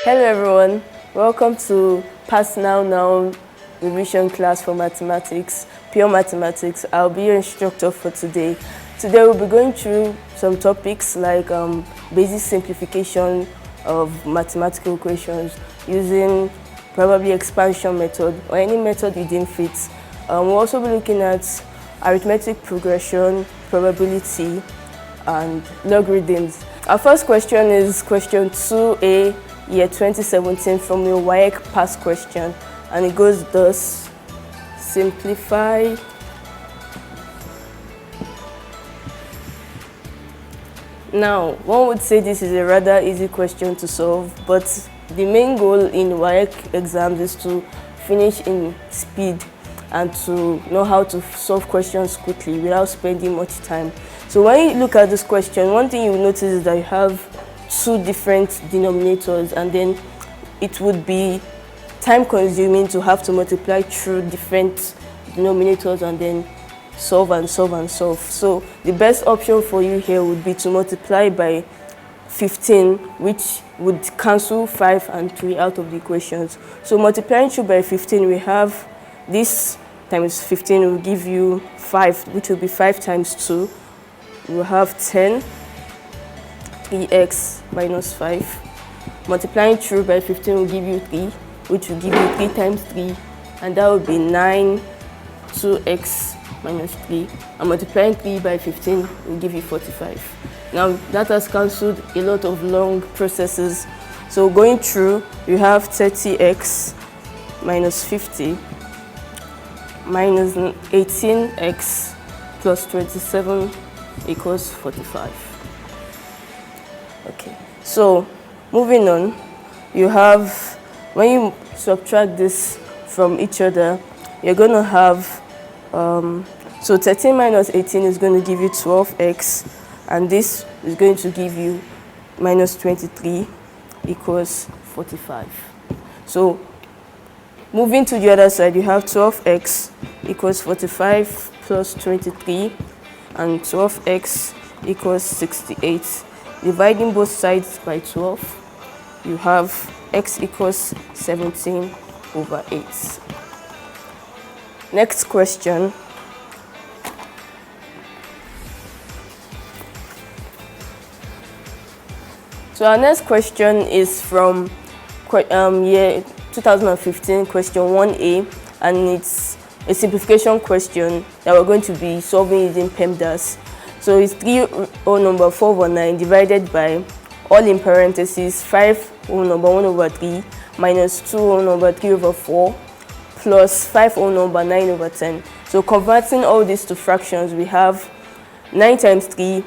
Hello everyone, welcome to Passnownow revision class for mathematics, pure mathematics. I'll be your instructor for today. Today we'll be going through some topics like basic simplification of mathematical equations using probably expansion method or any method you deem fit. We'll also be looking at arithmetic progression, probability, and logarithms. Our first question is question 2A, year 2017, from your WAEC past question, and it goes thus: simplify Now, one would say this is a rather easy question to solve, but the main goal in WAEC exams is to finish in speed and to know how to solve questions quickly without spending much time. So when you look at this question, one thing you will notice is that you have two different denominators, and then it would be time consuming to have to multiply through different denominators and then solve and solve and solve. So the best option for you here would be to multiply by 15, which would cancel 5 and 3 out of the equations. So multiplying through by 15, we have this times 15 will give you 5, which will be 5 times 2. We'll have 10, 3x minus 5. Multiplying through by 15 will give you 3, which will give you 3 times 3, and that would be 9, 2x minus 3. And multiplying 3 by 15 will give you 45. Now that has cancelled a lot of long processes. So going through, you have 30x minus 50 minus 18x plus 27 equals 45. Okay, so moving on, you have, when you subtract this from each other, you're going to have, so 13 minus 18 is going to give you 12x, and this is going to give you minus 23 equals 45. So moving to the other side, you have 12x equals 45 plus 23, and 12x equals 68. Dividing both sides by 12, you have x equals 17 over 8. Next question. So our next question is from year 2015, question 1A, and it's a simplification question that we're going to be solving using PEMDAS. So it's 3 whole number 4 over 9 divided by, all in parentheses, 5 whole number 1 over 3 minus 2 whole number 3 over 4 plus 5 whole number 9 over 10. So converting all this to fractions, we have 9 times 3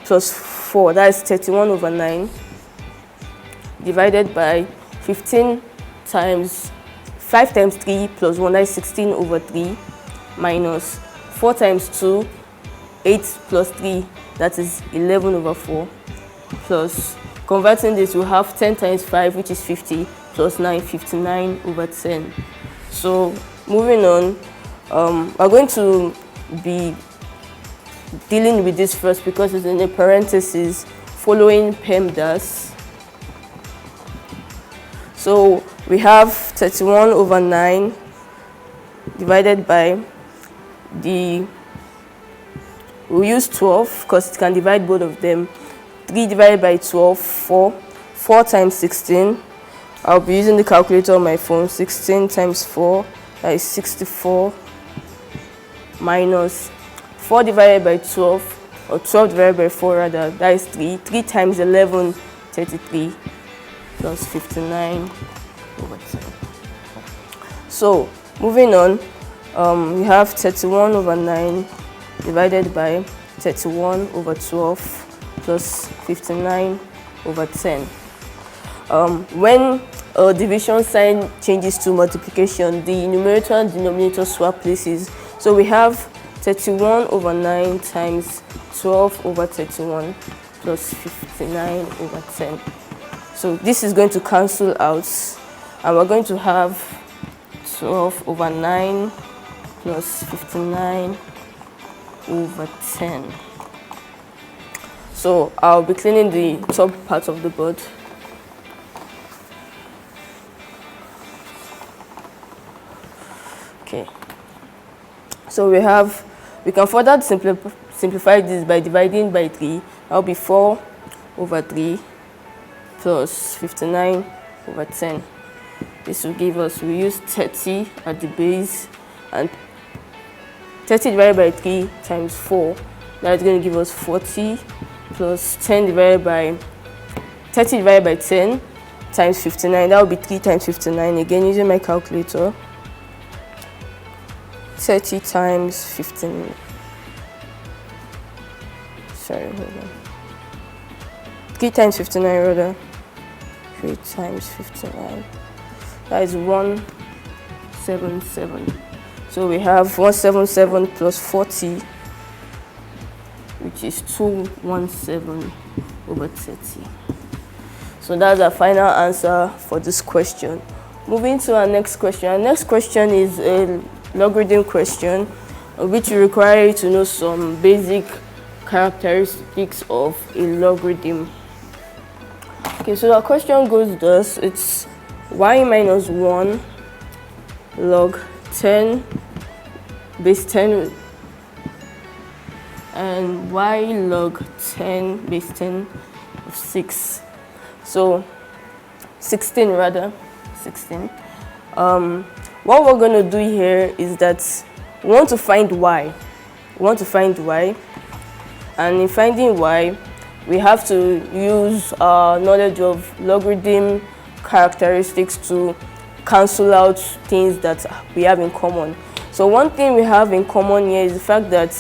plus 4, that is 31 over 9, divided by 15 times 5 times 3 plus 1, that is 16 over 3, minus 4 times 2, 8 plus 3, that is 11 over 4, plus, converting this, we have 10 times 5, which is 50, plus 9, 59 over 10. So moving on, we're going to be dealing with this first because it's in a parenthesis following PEMDAS. So we have 31 over 9 divided by we'll use 12 because it can divide both of them. 3 divided by 12, 4. 4 times 16. I'll be using the calculator on my phone. 16 times 4, that is 64, minus 4 divided by 12, or 12 divided by 4 rather, that is 3. 3 times 11, 33, plus 59 over 10. So moving on, we have 31 over 9 divided by 31 over 12 plus 59 over 10. When a division sign changes to multiplication, the numerator and denominator swap places. So we have 31 over 9 times 12 over 31 plus 59 over 10. So this is going to cancel out, and we're going to have 12 over 9 plus 59 over 10. So I'll be cleaning the top part of the board. So we can further simplify this by dividing by 3. That will be 4 over 3 plus 59 over 10. This will give us, we use 30 at the base, and 30 divided by 3 times 4, that's going to give us 40 plus 10 divided by 30 divided by 10 times 59, that will be 3 times 59. Again, using my calculator, 30 times 15. Sorry, hold on. 3 times 59 rather. 3 times 59. That is 177. So we have 177 plus 40, which is 217 over 30. So that's our final answer for this question. Moving to our next question. Our next question is a logarithm question, which will require you to know some basic characteristics of a logarithm. Okay, so our question goes thus. It's y minus 1 log 10 base 10 and y log 10 base 10 of 6. So 16 rather, 16. What we're going to do here is that we want to find y. And in finding y, we have to use our knowledge of logarithm characteristics to cancel out things that we have in common. So one thing we have in common here is the fact that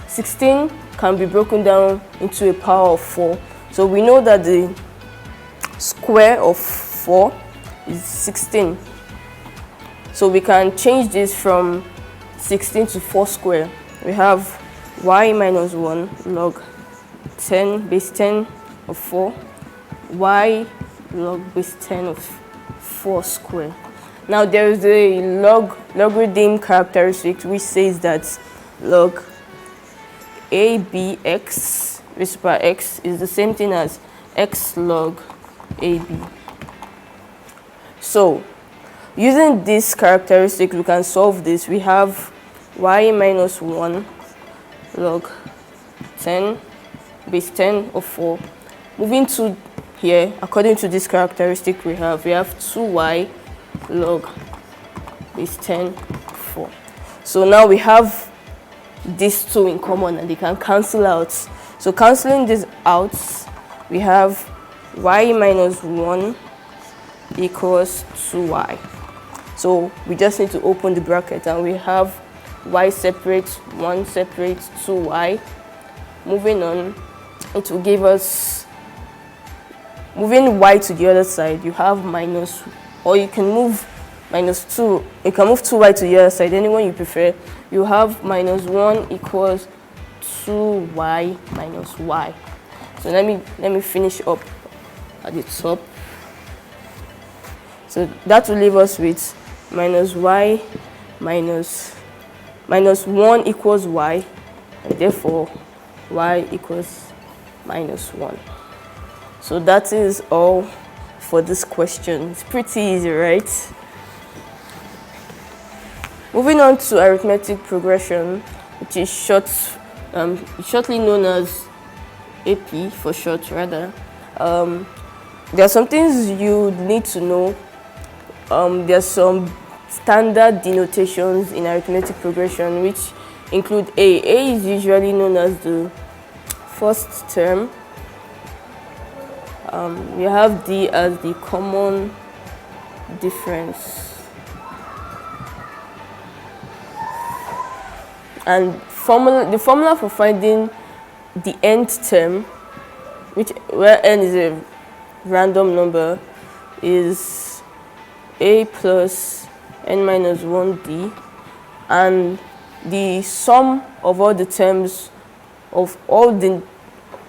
16 can be broken down into a power of 4. So we know that the square of 4 is 16. So we can change this from 16 to 4 square. We have y minus 1 log 10 base 10 of 4, y log base 10 of 4 square. Now there is a logarithm characteristic which says that log ABX raised to the power x is the same thing as x log AB. So using this characteristic, we can solve this. We have y minus 1 log 10 base 10 of 4. Moving to here, according to this characteristic, we have 2y log base 10 of 4. So now we have these two in common and they can cancel out. So cancelling this out, we have y minus 1 equals 2y. So we just need to open the bracket and we have y separate, 1 separate, 2y. Moving on, it will give us, moving y to the other side, you have minus, or you can move minus 2, you can move 2y to the other side, anyone you prefer. You have minus 1 equals 2y minus y. So let me finish up at the top. So that will leave us with minus y minus 1 equals y, and therefore y equals minus 1. So that is all for this question. It's pretty easy, right? Moving on to arithmetic progression, which is shortly known as AP for short, rather. There are some things you need to know. There are some standard denotations in arithmetic progression, which include A. A is usually known as the first term. We have D as the common difference. And the formula for finding the nth term, where n is a random number, is a plus n minus 1d, and the sum of all the terms of the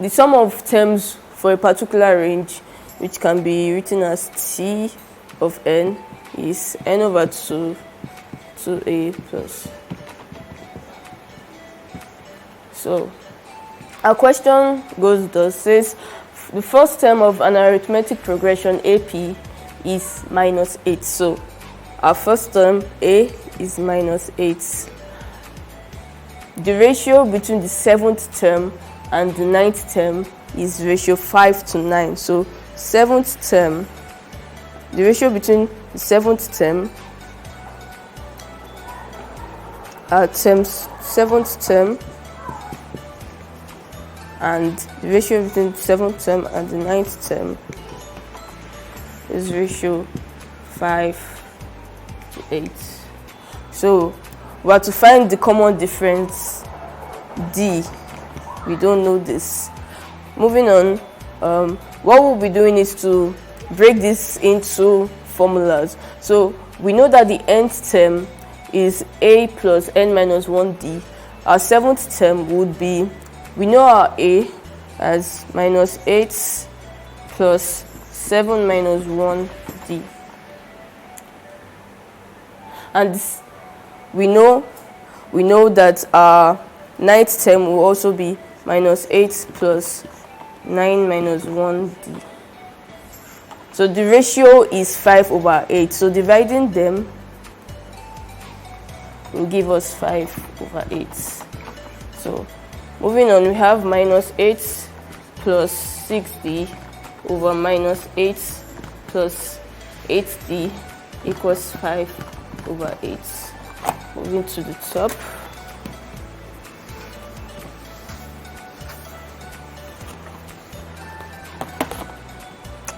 sum of terms for a particular range, which can be written as t of n, is n over 2 to a plus. So our question goes thus, says the first term of an arithmetic progression AP is minus 8. So our first term A is minus 8. The ratio between the 7th term and the 9th term is ratio 5 to 9. So 7th term, the ratio between the 7th term, 7th term, and the ratio between the 7th term and the 9th term is ratio 5 to 8. So we have to find the common difference, D. We don't know this. Moving on, what we'll be doing is to break this into formulas. So we know that the nth term is A plus n minus 1D. Our 7th term would be, we know our A as minus 8 plus 7 minus 1D. And we know that our 9th term will also be minus 8 plus 9 minus 1D. So the ratio is 5 over 8. So dividing them will give us 5 over 8. So moving on, we have minus 8 plus 6D over minus 8 plus 8D equals 5 over 8. Moving to the top.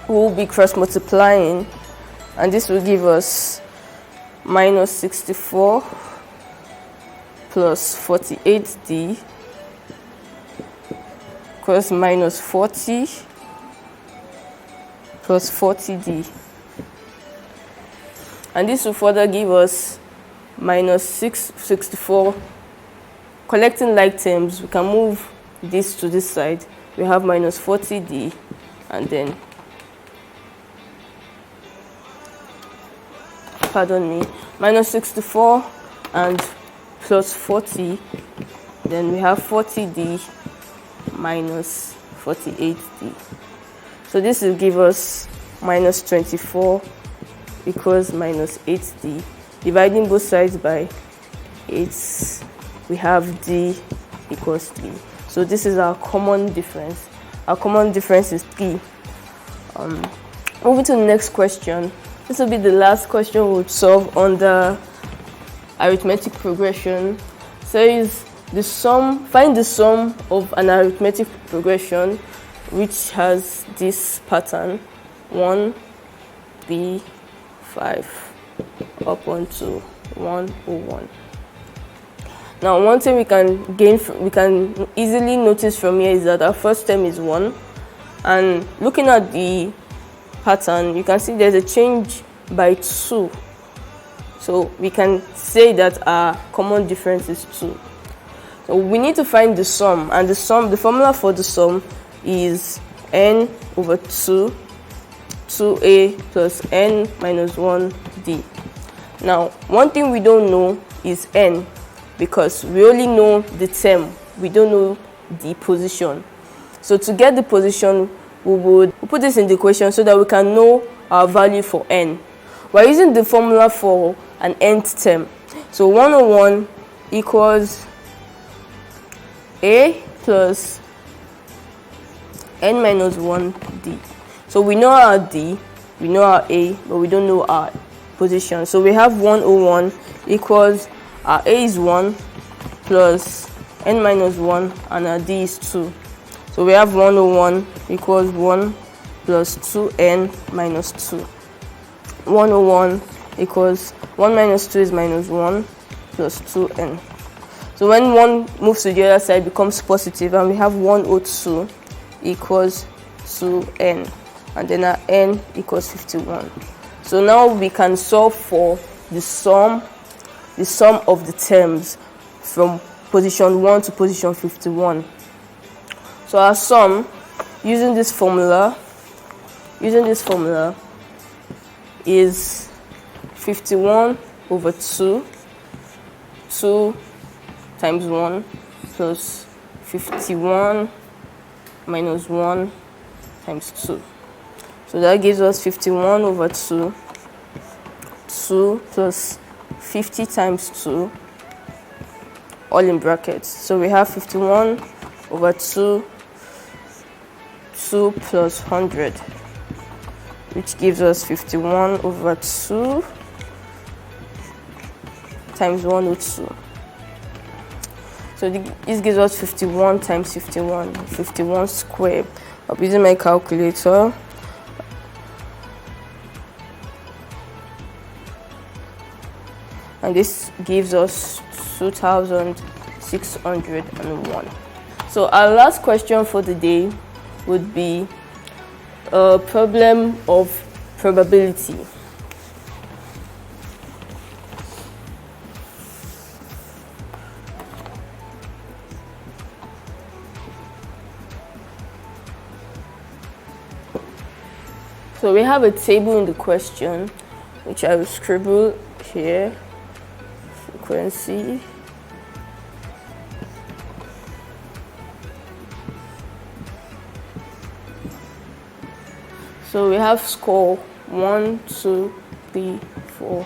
We'll be cross multiplying, and this will give us minus 64 plus 48D equals minus 40 plus 40D. And this will further give us minus 64. Collecting like terms, we can move this to this side. We have minus 40D, and then, minus 64 and plus 40, then we have 40D minus 48D. So this will give us minus 24 equals minus 8D. Dividing both sides by 8, we have D equals 3. So this is our common difference. Our common difference is 3. Moving to the next question. This will be the last question we'll solve on the arithmetic progression. Says the sum, find the sum of an arithmetic progression which has this pattern: 1, 3, 5, up 1 to 1, 0, 1. Now, one thing we can easily notice from here is that our first term is 1, and looking at the pattern, you can see there's a change by 2. So we can say that our common difference is 2. So we need to find the sum, and the formula for the sum is n over 2, 2a plus n minus 1d. Now, one thing we don't know is n, because we only know the term, we don't know the position. So to get the position, we would put this in the equation so that we can know our value for n. We're using the formula for an nth term. So 101 equals a plus n minus 1d. So we know our d, we know our a, but we don't know our position. So we have 101 equals, our a is 1 plus n minus 1, and our d is 2. So we have 101 equals 1 plus 2n minus 2. 101 equals 1 minus 2 is minus 1 plus 2n. So when 1 moves to the other side, it becomes positive, and we have 102 equals 2n, and then our n equals 51. So now we can solve for the sum of the terms from position 1 to position 51. So our sum, using this formula is 51 over 2, 2 times 1 plus 51 minus 1 times 2. So that gives us 51 over 2, 2 plus 50 times 2, all in brackets. So we have 51 over 2, 2 plus 100, which gives us 51 over 2 times 102. So this gives us 51 times 51, 51 squared. I'm using my calculator. And this gives us 2,601. So our last question for the day would be a problem of probability. So we have a table in the question, which I will scribble here. Frequency. So we have score 1, 2, 3, 4,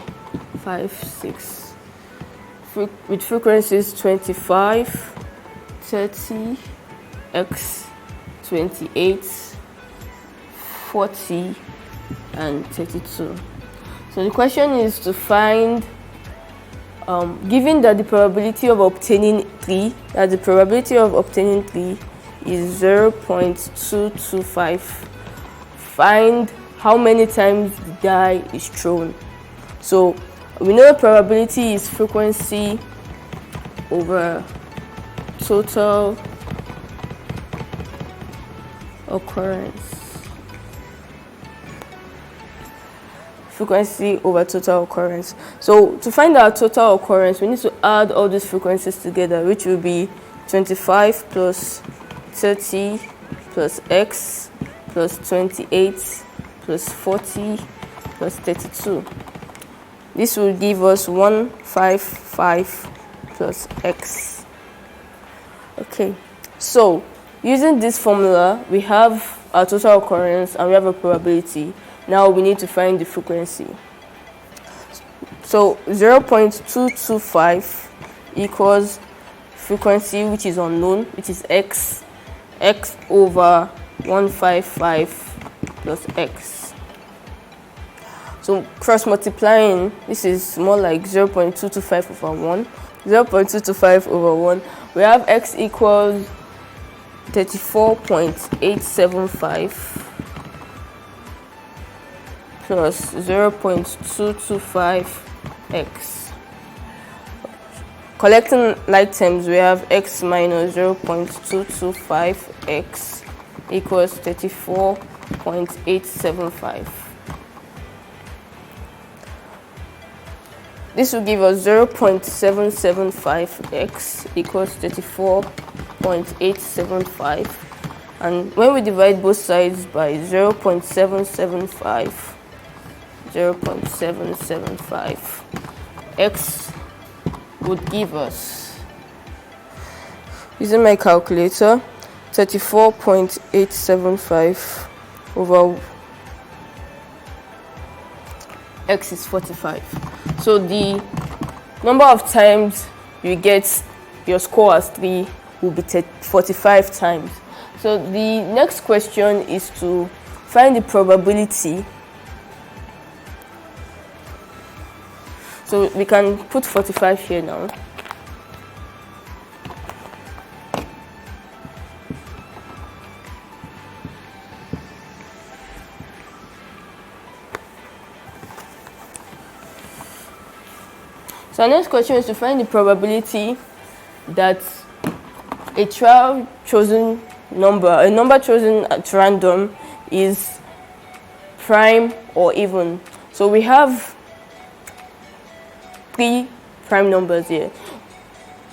5, 6. With frequencies 25, 30, X, 28, 40, and 32. So the question is to find, given that the probability of obtaining 3, is 0.225, find how many times the die is thrown. So we know the probability is frequency over total occurrence. Frequency over total occurrence. So to find our total occurrence, we need to add all these frequencies together, which will be 25 plus 30 plus X plus 28 plus 40 plus 32. This will give us 155 plus X. Okay, so using this formula, we have our total occurrence and we have a probability. Now we need to find the frequency. So 0.225 equals frequency, which is unknown, which is X over 155 plus X. So cross multiplying, this is more like 0.225 over 1. 0.225 over 1. We have X equals 34.875 plus 0.225x. Collecting like terms, we have x minus 0.225x equals 34.875. This will give us 0.775x equals 34.875. And when we divide both sides by 0.775, x would give us, using my calculator, 34.875 over x is 45. So the number of times you get your score as 3 will be 45 times. So the next question is to find the probability. So we can put 45 here now. So our next question is to find the probability that a trial chosen number, a number chosen at random, is prime or even. So we have 3 prime numbers here.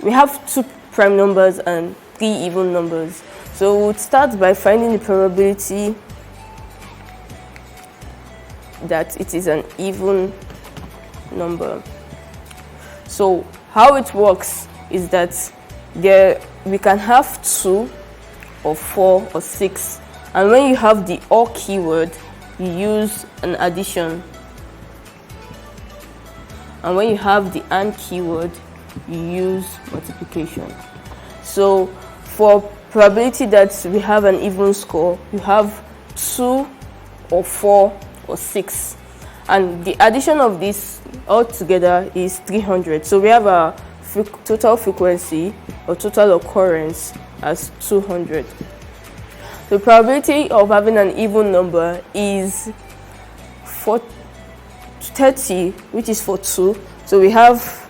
We have 2 prime numbers and 3 even numbers. So we'll start by finding the probability that it is an even number. So how it works is that we can have 2 or 4 or 6, and when you have the or keyword, you use an addition. and when you have the and keyword, you use multiplication. So for probability that we have an even score, you have 2 or 4 or 6, and the addition of this all together is 300. So we have a total frequency or total occurrence as 200. The probability of having an even number is 30, which is for 2. So we have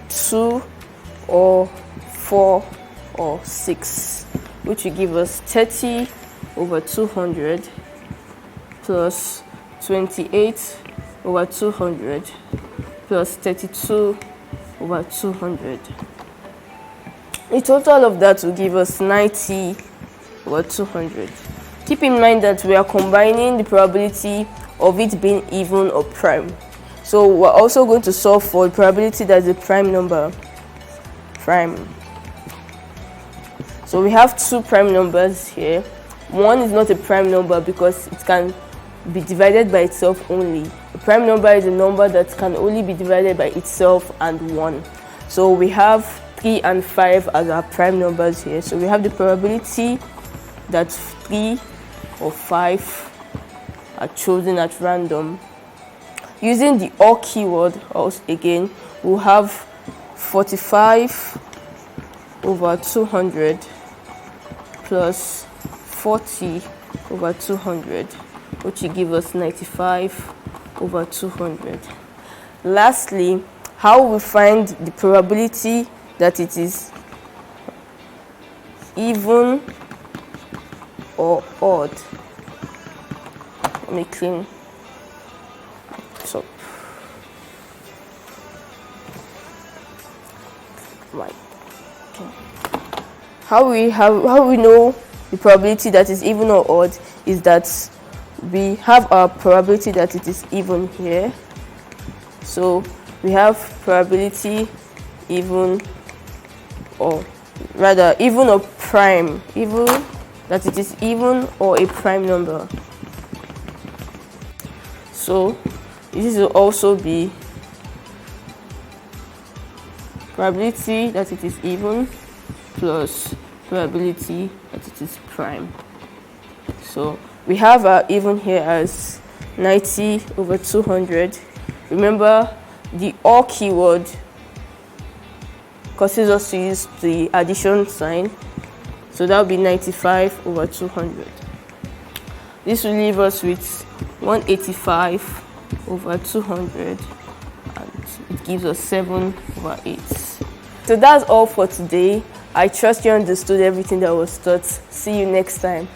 2 or 4 or 6, which will give us 30 over 200 plus 28 over 200 plus 32 over 200. The total of that will give us 90 over 200. Keep in mind that we are combining the probability of it being even or prime. So we're also going to solve for the probability that is a prime number. So we have 2 prime numbers here. One is not a prime number because it can be divided by itself only. A prime number is a number that can only be divided by itself and 1. So we have 3 and 5 as our prime numbers here. So we have the probability that 3 or 5 are chosen at random. Using the or keyword, also again, we'll have 45 over 200 plus 40 over 200, which will give us 95 over 200. Lastly, how we find the probability that it is even or odd. Let me clean this up. Right. Okay. How we know the probability that is even or odd is that we have our probability that it is even here. So we have probability even, or rather even or prime, even that it is even or a prime number. So this will also be probability that it is even plus probability that it is prime. So we have our even here as 90 over 200. Remember, the or keyword causes us to use the addition sign. So that will be 95 over 200. This will leave us with 185 over 200, and it gives us 7 over 8. So that's all for today. I trust you understood everything that was taught. See you next time.